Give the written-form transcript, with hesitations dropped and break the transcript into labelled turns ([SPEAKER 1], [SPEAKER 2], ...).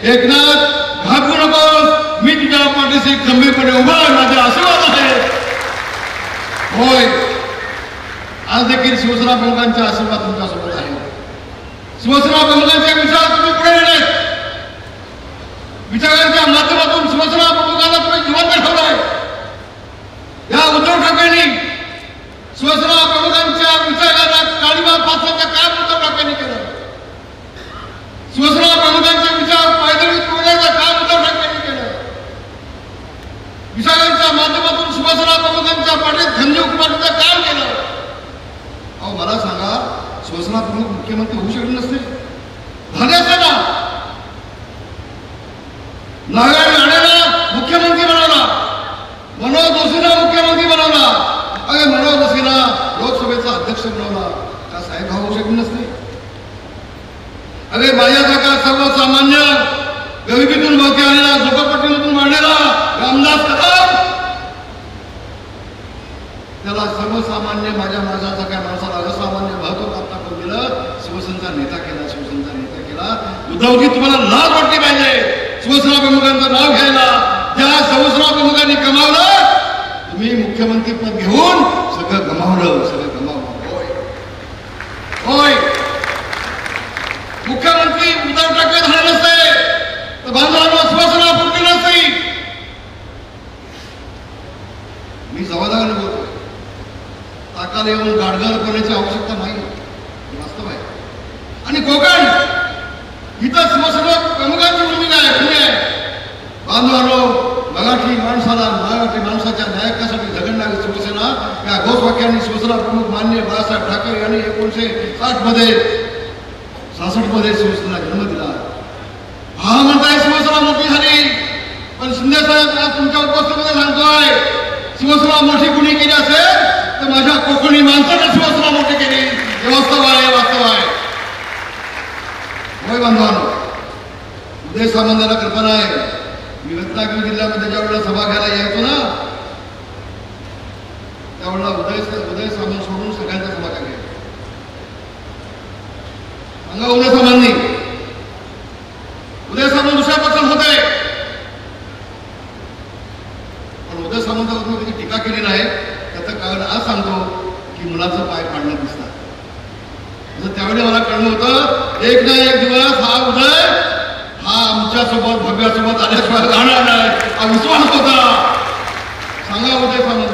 [SPEAKER 1] एकनाथ घाबरू नकोस, मी तुझ्या पाठीशी खंबीरपणे उभा आहे, माझे आशीर्वाद आहे. होय, आज देखील शिवसेना प्रमुखांचा आशीर्वाद तुमच्यासोबत आहे. शिवसेना प्रमुखांच्या विचारात तुम्ही पुढे नेले, विचारांच्या माध्यमातून शिवसेना प्रमुखांना तुम्ही जिवंत ठेवलाय. या उद्धव ठाकरेंनी शिवसेना प्रमुखांच्या विचारांना काळीमा फासण्याचं काम उद्धव ठाकरेंनी केलं. शिवसेना प्रमुखांचे विचार पायदळी तोडण्याचं काम उद्धव ठाकरेंनी केलं. विचारांच्या माध्यमातून शिवसेना प्रमुखांच्या पाठीत खंजी उभारण्याचं काम केलं. अहो मला सांगा, शिवसेना प्रमुख मुख्यमंत्री होऊ शकले नसते? झाले असते ना. नारायण राणेला मुख्यमंत्री बनवला, मनोज जोशीला मुख्यमंत्री बनवला, अरे मनोज जोशीला लोकसभेचा अध्यक्ष बनवला. का साहेब होऊ शकले नसते? अरे माझ्यासारखा सर्वसामान्य गरिबीतून वरती आलेला, झोपडपट्टीमधून वाढलेला रामदास कदम, त्याला सर्वसामान्य माझ्या माझ्यासारख्या माणसाला असामान्य महत्व प्राप्त करून दिलं. शिवसेनेचा नेता केला, शिवसेनेचा नेता केला. उद्धवजी तुम्हाला लाज वाटली पाहिजे शिवसेना प्रमुखांचं नाव घ्यायला. ज्या शिवसेना प्रमुखांनी कमावलं, तुम्ही मुख्यमंत्री पद घेऊन सगळं गमावलं, सगळं गमावलं. होय होय, मुख्यमंत्री उद्धव ठाकरे झाले नसते तर बांधवांना शिवसेना फुटली नसती. मी जबाबदारीने बोलतोय, ताकाला येऊन गाडगाड करण्याची आवश्यकता नाही, वास्तव आहे. आणि कोकण इथं शिवसेना प्रमुखांची भूमिका आहे, पुणे आहे. बांधवांनो, मराठी माणसाला, मराठी माणसाच्या न्यायासाठी झगडणारी शिवसेना या घोषवाक्यांनी शिवसेना प्रमुख माननीय बाळासाहेब ठाकरे यांनी 1960 मध्ये शिवसेनेला जन्म दिला. हा म्हणताय शिवसेना मोठी झाली, पण शिंदे साहेब आज तुमच्या उपस्थितीमध्ये सांगतोय, शिवसेना मोठी कुणी केली असेल तर माझ्या कोकणी माणसाने शिवसेना मोठी केली. हे वास्तव आहे, वास्तव आहे. होय बांधवांनो, उदय सामंतांना कल्पना आहे, मी रत्नागिरी जिल्ह्यामध्ये ज्या वेळेला सभा घ्यायला यायचो ना, त्यावेळेला उदय सामंत सोडून सगळ्यांच्या सभा घ्यायला. सांगा उदय सामंतांनी, उदय सामंत दुसऱ्या पक्षात होते, पण उदय सामंतांवर त्याची टीका केली नाही. त्याचं कारण आज सांगतो की मुलाचं पाय पाडणं दिसतात. त्यावेळी मला कळलं होतं, एक ना एक दिवस हा उदय हा आमच्यासोबत भव्यासोबत आल्याशिवाय राहणार नाही, हा विश्वास होता. सांगा उदय सामंत